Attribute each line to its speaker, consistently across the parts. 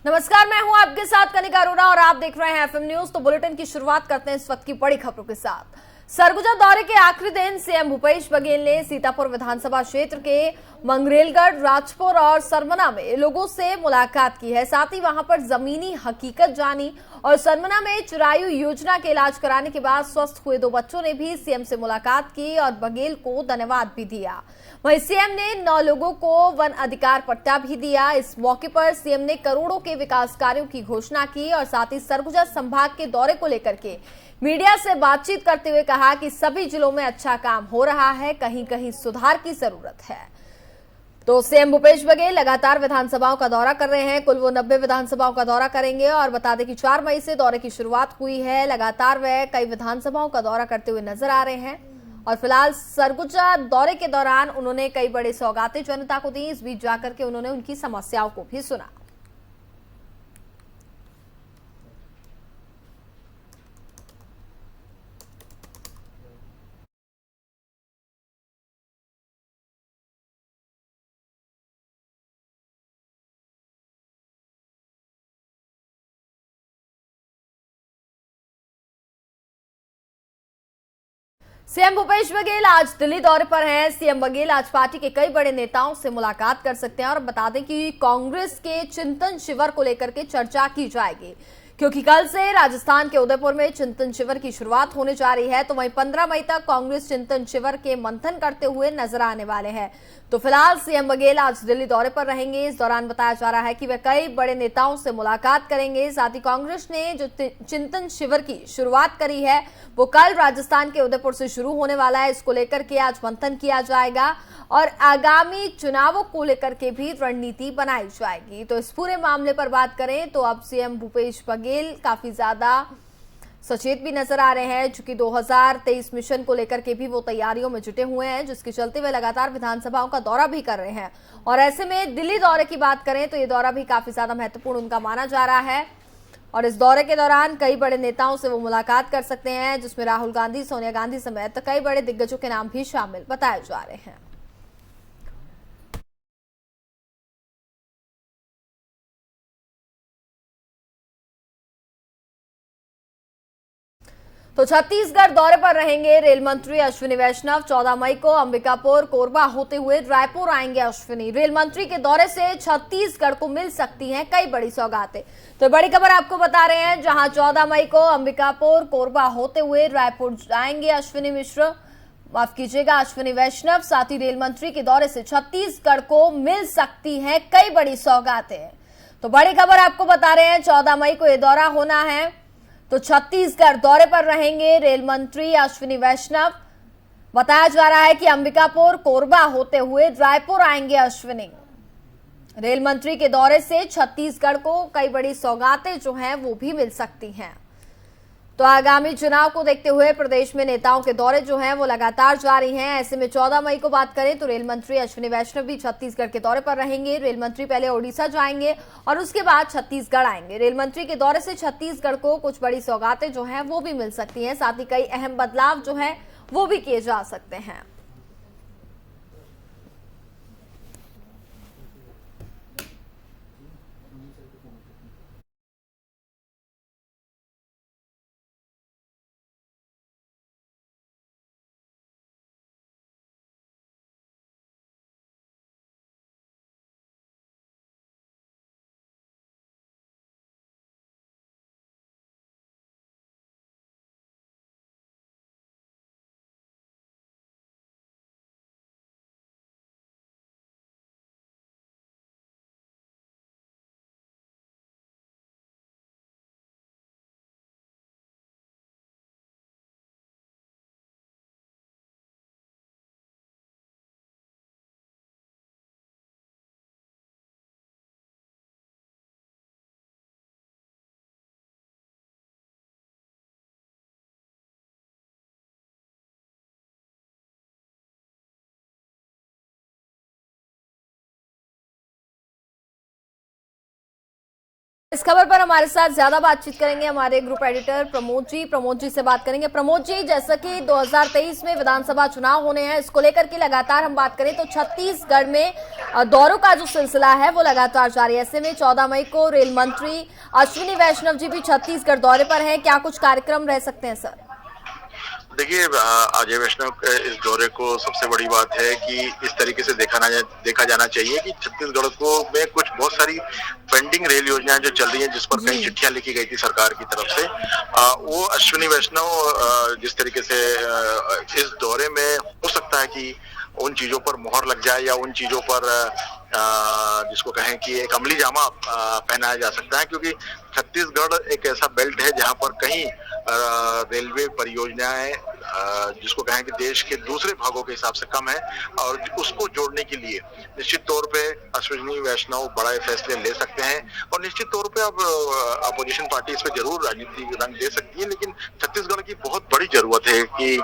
Speaker 1: नमस्कार, मैं हूं आपके साथ कनिका अरोड़ा और आप देख रहे हैं एफएम न्यूज। तो बुलेटिन की शुरुआत करते हैं इस वक्त की बड़ी खबरों के साथ। सरगुजा दौरे के आखिरी दिन सीएम भूपेश बघेल ने सीतापुर विधानसभा क्षेत्र के मंगरेलगढ़, राजपुर और सरमना में लोगों से मुलाकात की है। साथ ही वहां पर जमीनी हकीकत जानी और सरमना में चिरायु योजना के इलाज कराने के बाद स्वस्थ हुए 2 बच्चों ने भी सीएम से मुलाकात की और बघेल को धन्यवाद भी दिया। वहीं सीएम ने 9 लोगों को वन अधिकार पट्टा भी दिया। इस मौके पर सीएम ने करोड़ों के विकास कार्यों की घोषणा की और साथ ही सरगुजा संभाग के दौरे को लेकर के मीडिया से बातचीत करते हुए कहा कि सभी जिलों में अच्छा काम हो रहा है, कहीं कहीं सुधार की जरूरत है। तो सीएम भूपेश बघेल लगातार विधानसभाओं का दौरा कर रहे हैं। कुल वो 90 विधानसभाओं का दौरा करेंगे और बता दें कि 4 मई से दौरे की शुरुआत हुई है। लगातार वह कई विधानसभाओं का दौरा करते हुए नजर आ रहे हैं और फिलहाल सरगुजा दौरे के दौरान उन्होंने कई बड़े सौगातें जनता को दी। इस बीच जाकर के उन्होंने उनकी समस्याओं को भी सुना। सीएम भूपेश बघेल आज दिल्ली दौरे पर हैं। सीएम बघेल आज पार्टी के कई बड़े नेताओं से मुलाकात कर सकते हैं और बता दें कि कांग्रेस के चिंतन शिविर को लेकर के चर्चा की जाएगी, क्योंकि कल से राजस्थान के उदयपुर में चिंतन शिविर की शुरुआत होने जा रही है। तो वहीं 15 मई तक कांग्रेस चिंतन शिविर के मंथन करते हुए नजर आने वाले हैं। तो फिलहाल सीएम बघेल आज दिल्ली दौरे पर रहेंगे। इस दौरान बताया जा रहा है कि वे कई बड़े नेताओं से मुलाकात करेंगे। साथ ही कांग्रेस ने जो चिंतन शिविर की शुरुआत करी है वो कल राजस्थान के उदयपुर से शुरू होने वाला है। इसको लेकर के आज मंथन किया जाएगा और आगामी चुनावों को लेकर के भी रणनीति बनाई जाएगी। तो इस पूरे मामले पर बात करें तो अब सीएम भूपेश बघेल काफी ज्यादा सचेत भी नजर आ रहे हैं, चूंकि 2023 मिशन को लेकर के भी वो तैयारियों में जुटे हुए हैं, जिसके चलते वे लगातार विधानसभाओं का दौरा भी कर रहे हैं। और ऐसे में दिल्ली दौरे की बात करें तो ये दौरा भी काफी ज्यादा महत्वपूर्ण उनका माना जा रहा है और इस दौरे के दौरान कई बड़े नेताओं से वो मुलाकात कर सकते हैं, जिसमें राहुल गांधी, सोनिया गांधी समेत कई बड़े दिग्गजों के नाम भी शामिल बताए जा रहे हैं। तो छत्तीसगढ़ दौरे पर रहेंगे रेल मंत्री अश्विनी वैष्णव। 14 मई को अंबिकापुर, कोरबा होते हुए रायपुर आएंगे अश्विनी। रेल मंत्री के दौरे से छत्तीसगढ़ को मिल सकती हैं कई बड़ी सौगातें। तो बड़ी खबर आपको बता रहे हैं, जहां 14 मई को अंबिकापुर, कोरबा होते हुए रायपुर आएंगे अश्विनी मिश्र, माफ कीजिएगा अश्विनी वैष्णव। साथ ही रेल मंत्री के दौरे से छत्तीसगढ़ को मिल सकती है कई बड़ी सौगातें। तो बड़ी खबर आपको बता रहे हैं, 14 मई को यह दौरा होना है। तो छत्तीसगढ़ दौरे पर रहेंगे रेल मंत्री अश्विनी वैष्णव। बताया जा रहा है कि अंबिकापुर, कोरबा होते हुए रायपुर आएंगे अश्विनी। रेल मंत्री के दौरे से छत्तीसगढ़ को कई बड़ी सौगातें जो हैं वो भी मिल सकती हैं। तो आगामी चुनाव को देखते हुए प्रदेश में नेताओं के दौरे जो हैं वो लगातार जारी हैं। ऐसे में 14 मई को बात करें तो रेल मंत्री अश्विनी वैष्णव भी छत्तीसगढ़ के दौरे पर रहेंगे। रेल मंत्री पहले ओडिशा जाएंगे और उसके बाद छत्तीसगढ़ आएंगे। रेल मंत्री के दौरे से छत्तीसगढ़ को कुछ बड़ी सौगातें जो हैं वो भी मिल सकती हैं। साथ ही कई अहम बदलाव जो है वो भी किए जा सकते हैं। इस खबर पर हमारे साथ ज्यादा बातचीत करेंगे हमारे ग्रुप एडिटर प्रमोद जी। प्रमोद जी से बात करेंगे। प्रमोद जी, जैसा कि 2023 में विधानसभा चुनाव होने हैं, इसको लेकर के लगातार हम बात करें तो छत्तीसगढ़ में दौरों का जो सिलसिला है वो लगातार जारी है। ऐसे में 14 मई को रेल मंत्री अश्विनी वैष्णव जी भी छत्तीसगढ़ दौरे पर हैं। क्या कुछ कार्यक्रम रह सकते हैं सर?
Speaker 2: देखिए, अजय वैष्णव के इस दौरे को सबसे बड़ी बात है कि इस तरीके से देखा जाना चाहिए कि छत्तीसगढ़ को में कुछ बहुत सारी पेंडिंग रेल योजनाएं जो चल रही हैं, जिस पर कई चिट्ठियां लिखी गई थी सरकार की तरफ से, वो अश्विनी वैष्णव जिस तरीके से इस दौरे में हो सकता है कि उन चीजों पर मोहर लग जाए या उन चीजों पर जिसको कहें कि एक अमली जामा पहनाया जा सकता है, क्योंकि छत्तीसगढ़ एक ऐसा बेल्ट है जहां पर कहीं रेलवे परियोजनाएं जिसको कहें कि देश के दूसरे भागों के हिसाब से कम है, और उसको जोड़ने के लिए निश्चित तौर पे अश्विनी वैष्णव बड़ा फैसले ले सकते हैं। और निश्चित तौर पे अब अपोजिशन पार्टी इस पे जरूर राजनीतिक रंग दे सकती है, लेकिन छत्तीसगढ़ की बहुत बड़ी जरूरत है कि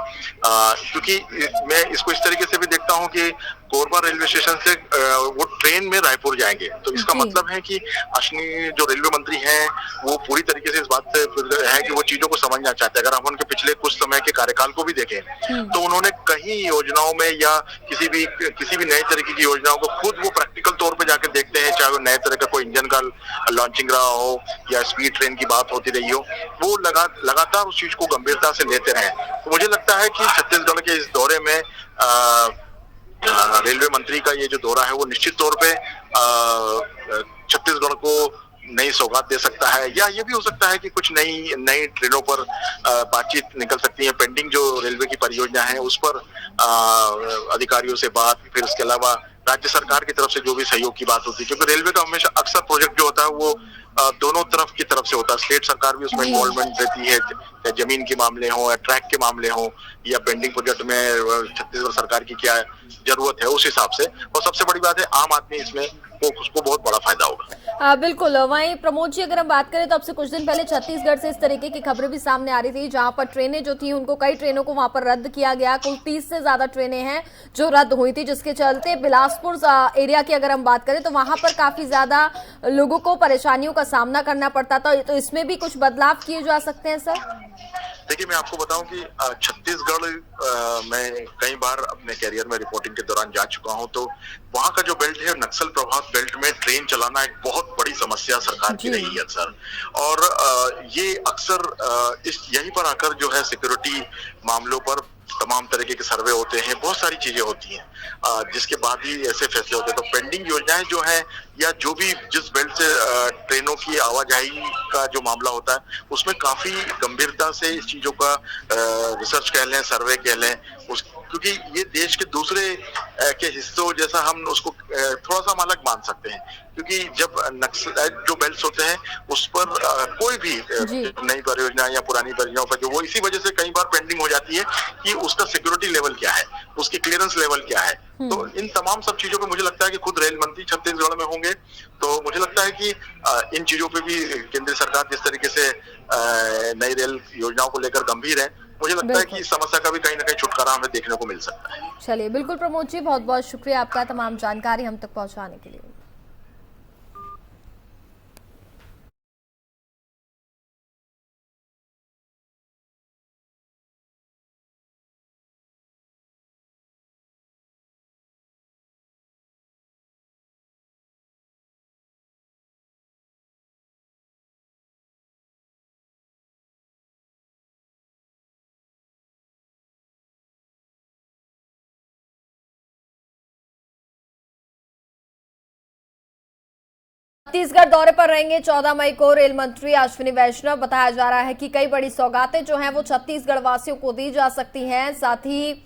Speaker 2: क्योंकि मैं इसको इस तरीके से भी देखता हूं कि कोरबा रेलवे स्टेशन से वो ट्रेन में रायपुर जाएंगे, तो इसका मतलब है कि अश्विनी जो रेलवे मंत्री हैं वो पूरी तरीके से इस बात से है कि वो चीजों को समझना चाहते हैं। अगर हम उनके पिछले कुछ समय के कार्यकाल को भी देखें तो उन्होंने कहीं योजनाओं में या किसी भी नए तरीके की योजनाओं को खुद वो प्रैक्टिकल तौर पे जाकर देखते हैं, चाहे वो नए तरह का कोई इंजन का लॉन्चिंग रहा हो या स्पीड ट्रेन की बात होती रही हो, वो लगातार उस चीज को गंभीरता से लेते रहे। तो मुझे लगता है कि छत्तीसगढ़ के इस दौरे में रेलवे मंत्री का ये जो दौरा है वो निश्चित तौर पे छत्तीसगढ़ को नई सौगात दे सकता है, या ये भी हो सकता है कि कुछ नई ट्रेनों पर बातचीत निकल सकती है। पेंडिंग जो रेलवे की परियोजना है उस पर अधिकारियों से बात, फिर इसके अलावा राज्य सरकार की तरफ से जो भी सहयोग की बात होती है, क्योंकि रेलवे का हमेशा अक्सर प्रोजेक्ट जो होता है वो दोनों तरफ की तरफ से होता है। स्टेट सरकार भी उसमें इन्वॉल्वमेंट रहती है, या जमीन के मामले हो या ट्रैक के मामले हो या पेंडिंग प्रोजेक्ट में छत्तीसगढ़ सरकार की क्या जरूरत है उस हिसाब से। और सबसे बड़ी बात है आम आदमी इसमें उसको बहुत बड़ा फायदा होगा।
Speaker 1: बिल्कुल। वहीं प्रमोद जी, अगर हम बात करें तो अब से कुछ दिन पहले छत्तीसगढ़ से इस तरीके की खबरें भी सामने आ रही थी, जहां पर ट्रेनें जो थी उनको कई ट्रेनों को वहां पर रद्द किया गया। कुल 30 से ज्यादा ट्रेनें हैं जो रद्द हुई थी, जिसके चलते बिलासपुर एरिया की अगर हम बात करें तो वहां पर काफी ज्यादा लोगों को परेशानियों का सामना करना पड़ता था। तो इसमें भी कुछ बदलाव किए जा सकते हैं सर?
Speaker 2: देखिए, मैं आपको बताऊं कि छत्तीसगढ़ मैं कई बार अपने कैरियर में रिपोर्टिंग के दौरान जा चुका हूं, तो वहां का जो बेल्ट है नक्सल प्रभावित बेल्ट में ट्रेन चलाना एक बहुत बड़ी समस्या सरकार की रही है सर। और ये अक्सर यहीं पर आकर जो है सिक्योरिटी मामलों पर तमाम तरीके के सर्वे होते हैं, बहुत सारी चीजें होती हैं, जिसके बाद ही ऐसे फैसले होते हैं। तो पेंडिंग योजनाएं जो है या जो भी जिस बेल्ट से ट्रेनों की आवाजाही का जो मामला होता है उसमें काफी गंभीरता से इस चीजों का रिसर्च कह लें, सर्वे कह लें, क्योंकि ये देश के दूसरे के हिस्सों जैसा हम उसको थोड़ा सा हम अलग मान सकते हैं, क्योंकि जब नक्सल जो बेल्ट होते हैं उस पर कोई भी नई परियोजना या पुरानी परियोजनाओं पर जो वो इसी वजह से कई बार पेंडिंग हो जाती है कि उसका सिक्योरिटी लेवल क्या है, उसकी क्लियरेंस लेवल क्या है। तो इन तमाम सब चीजों पे मुझे लगता है कि खुद रेल मंत्री छत्तीसगढ़ में होंगे, तो मुझे लगता है कि इन चीजों पे भी केंद्र सरकार जिस तरीके से नई रेल योजनाओं को लेकर गंभीर है, मुझे लगता है कि इस समस्या का भी कहीं ना कहीं छुटकारा हमें देखने को मिल सकता है।
Speaker 1: चलिए, बिल्कुल प्रमोद जी, बहुत बहुत शुक्रिया आपका तमाम जानकारी हम तक पहुंचाने के लिए। छत्तीसगढ़ दौरे पर रहेंगे 14 मई को रेल मंत्री अश्विनी वैष्णव। बताया जा रहा है कि कई बड़ी सौगातें जो हैं वो छत्तीसगढ़ वासियों को दी जा सकती हैं। साथ ही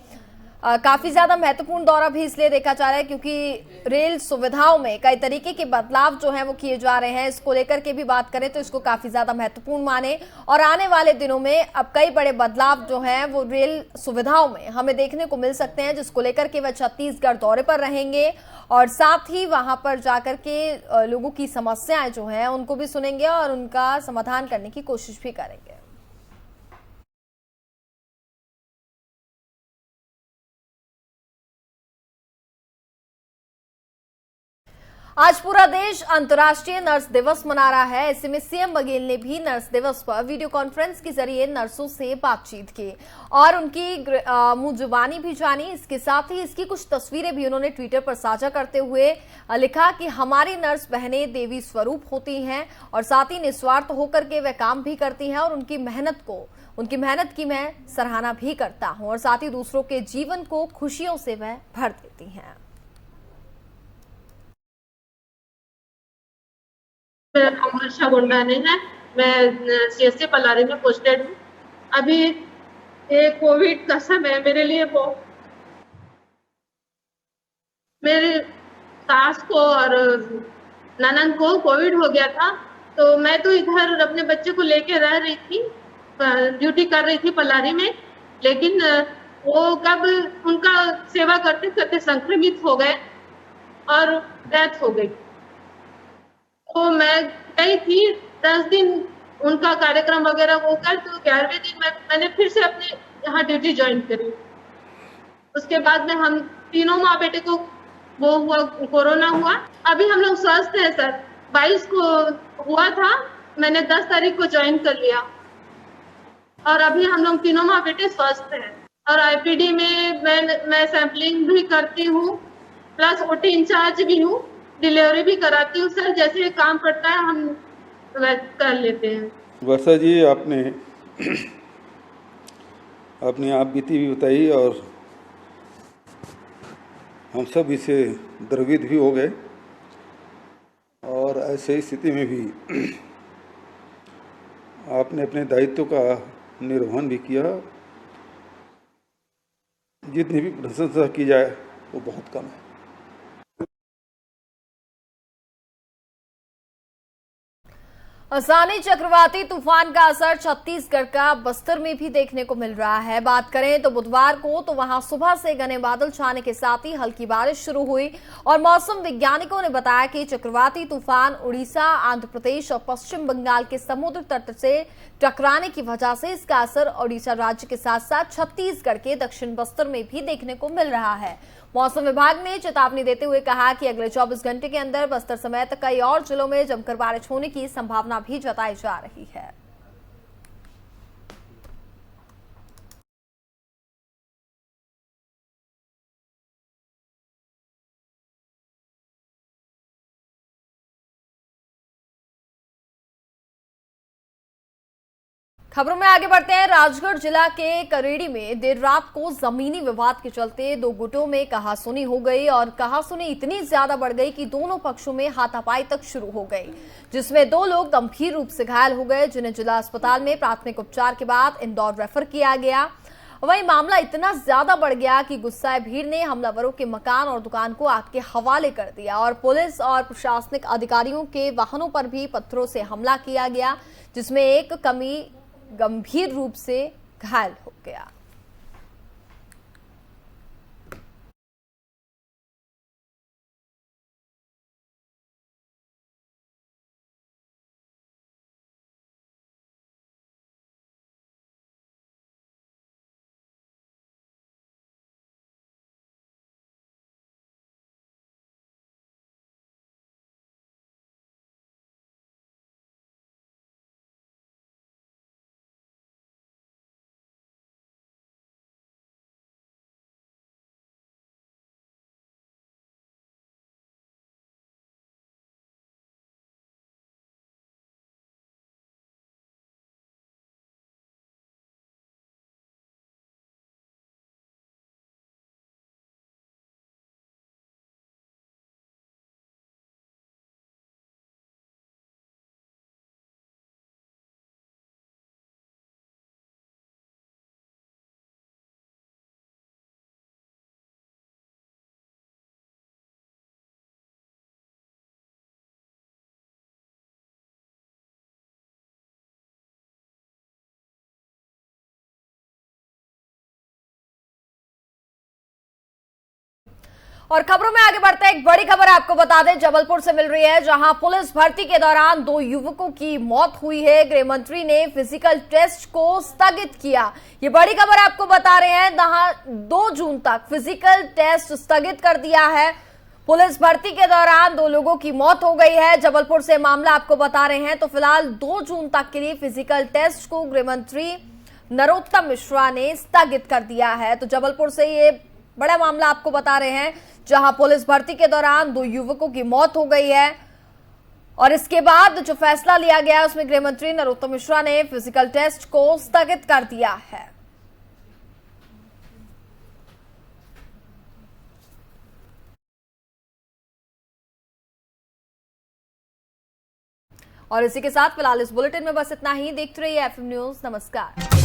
Speaker 1: काफी ज्यादा महत्वपूर्ण दौरा भी इसलिए देखा जा रहा है क्योंकि रेल सुविधाओं में कई तरीके के बदलाव जो हैं वो किए जा रहे हैं। इसको लेकर के भी बात करें तो इसको काफी ज्यादा महत्वपूर्ण माने, और आने वाले दिनों में अब कई बड़े बदलाव जो हैं वो रेल सुविधाओं में हमें देखने को मिल सकते हैं, जिसको लेकर के वह छत्तीसगढ़ दौरे पर रहेंगे और साथ ही वहां पर जाकर के लोगों की समस्याएं जो हैं उनको भी सुनेंगे और उनका समाधान करने की कोशिश भी करेंगे। आज पूरा देश अंतर्राष्ट्रीय नर्स दिवस मना रहा है। ऐसे में सीएम बघेल ने भी नर्स दिवस पर वीडियो कॉन्फ्रेंस के जरिए नर्सों से बातचीत की और उनकी मुंह जुबानी भी जानी। इसके साथ ही इसकी कुछ तस्वीरें भी उन्होंने ट्विटर पर साझा करते हुए लिखा कि हमारी नर्स बहनें देवी स्वरूप होती हैं और साथ ही निस्वार्थ होकर के वह काम भी करती हैं और उनकी मेहनत की मैं सराहना भी करता हूं और साथ ही दूसरों के जीवन को खुशियों से वह भर देती हैं।
Speaker 3: मेरा नाम वर्षा गोंडाने है। मैं सीएससी पलारी में पोस्टेड हूँ। अभी ये कोविड का समय मेरे लिए मेरे सास को और ननद को कोविड हो गया था, तो मैं तो इधर अपने बच्चे को लेके रह रही थी, ड्यूटी कर रही थी पलारी में। लेकिन वो कब उनका सेवा करते करते संक्रमित हो गए और डेथ हो गई। तो मैं गई थी 10 दिन उनका कार्यक्रम वगैरह होकर, तो 11वें दिन मैंने फिर से अपने यहाँ ड्यूटी ज्वाइन करी। उसके बाद में हम तीनों माँ बेटे को वो हुआ, कोरोना हुआ। अभी हम लोग स्वस्थ हैं सर। 22 को हुआ था, मैंने 10 तारीख को ज्वाइन कर लिया और अभी हम लोग तीनों माँ बेटे स्वस्थ हैं। और आईपीडी में मैं सैंपलिंग भी करती हूँ, प्लस ओटी इंचार्ज भी हूँ, डिलीवरी भी कराती हूँ सर। जैसे काम पड़ता है हम कर लेते हैं।
Speaker 4: वर्षा जी, आपने अपनी आप बीती भी बताई और हम सब इसे द्रवित भी हो गए और ऐसे स्थिति में भी आपने अपने दायित्व का निर्वहन भी किया। जितनी भी प्रशंसा की जाए वो बहुत कम है।
Speaker 1: आसानी चक्रवाती तूफान का असर छत्तीसगढ़ का बस्तर में भी देखने को मिल रहा है। बात करें तो बुधवार को तो वहां सुबह से घने बादल छाने के साथ ही हल्की बारिश शुरू हुई और मौसम वैज्ञानिकों ने बताया कि चक्रवाती तूफान उड़ीसा, आंध्र प्रदेश और पश्चिम बंगाल के समुद्र तट से टकराने की वजह से इसका असर ओडिशा राज्य के साथ साथ छत्तीसगढ़ के दक्षिण बस्तर में भी देखने को मिल रहा है। मौसम विभाग ने चेतावनी देते हुए कहा कि अगले 24 घंटे के अंदर बस्तर समेत कई और जिलों में जमकर बारिश होने की संभावना भी जताई जा रही है। खबरों में आगे बढ़ते हैं। राजगढ़ जिला के करेड़ी में देर रात को जमीनी विवाद के चलते दो गुटों में कहासुनी हो गई और कहासुनी इतनी ज्यादा बढ़ गई कि दोनों पक्षों में हाथापाई तक शुरू हो गई, जिसमें 2 लोग गंभीर रूप से घायल हो गए, जिन्हें जिला अस्पताल में प्राथमिक उपचार के बाद इंदौर रेफर किया गया। वहीं मामला इतना ज्यादा बढ़ गया कि गुस्साए भीड़ ने हमलावरों के मकान और दुकान को आग के हवाले कर दिया और पुलिस और प्रशासनिक अधिकारियों के वाहनों पर भी पत्थरों से हमला किया गया, जिसमें एक कमी गंभीर रूप से घायल हो गया। और खबरों में आगे बढ़ते हैं। एक बड़ी खबर आपको बता दें, जबलपुर से मिल रही है, जहां पुलिस भर्ती के दौरान 2 युवकों की मौत हुई है। गृह मंत्री ने फिजिकल टेस्ट को स्थगित किया। ये बड़ी खबर आपको बता रहे हैं, जहां 2 जून तक फिजिकल टेस्ट स्थगित कर दिया है। पुलिस भर्ती के दौरान 2 लोगों की मौत हो गई है। जबलपुर से मामला आपको बता रहे हैं। तो फिलहाल 2 जून तक के लिए फिजिकल टेस्ट को गृह मंत्री नरोत्तम मिश्रा ने स्थगित कर दिया है। तो जबलपुर से ये बड़ा मामला आपको बता रहे हैं, जहां पुलिस भर्ती के दौरान 2 युवकों की मौत हो गई है और इसके बाद जो फैसला लिया गया उसमें गृह मंत्री नरोत्तम मिश्रा ने फिजिकल टेस्ट को स्थगित कर दिया है। और इसी के साथ फिलहाल इस बुलेटिन में बस इतना ही। देखते रहिए FM न्यूज। नमस्कार।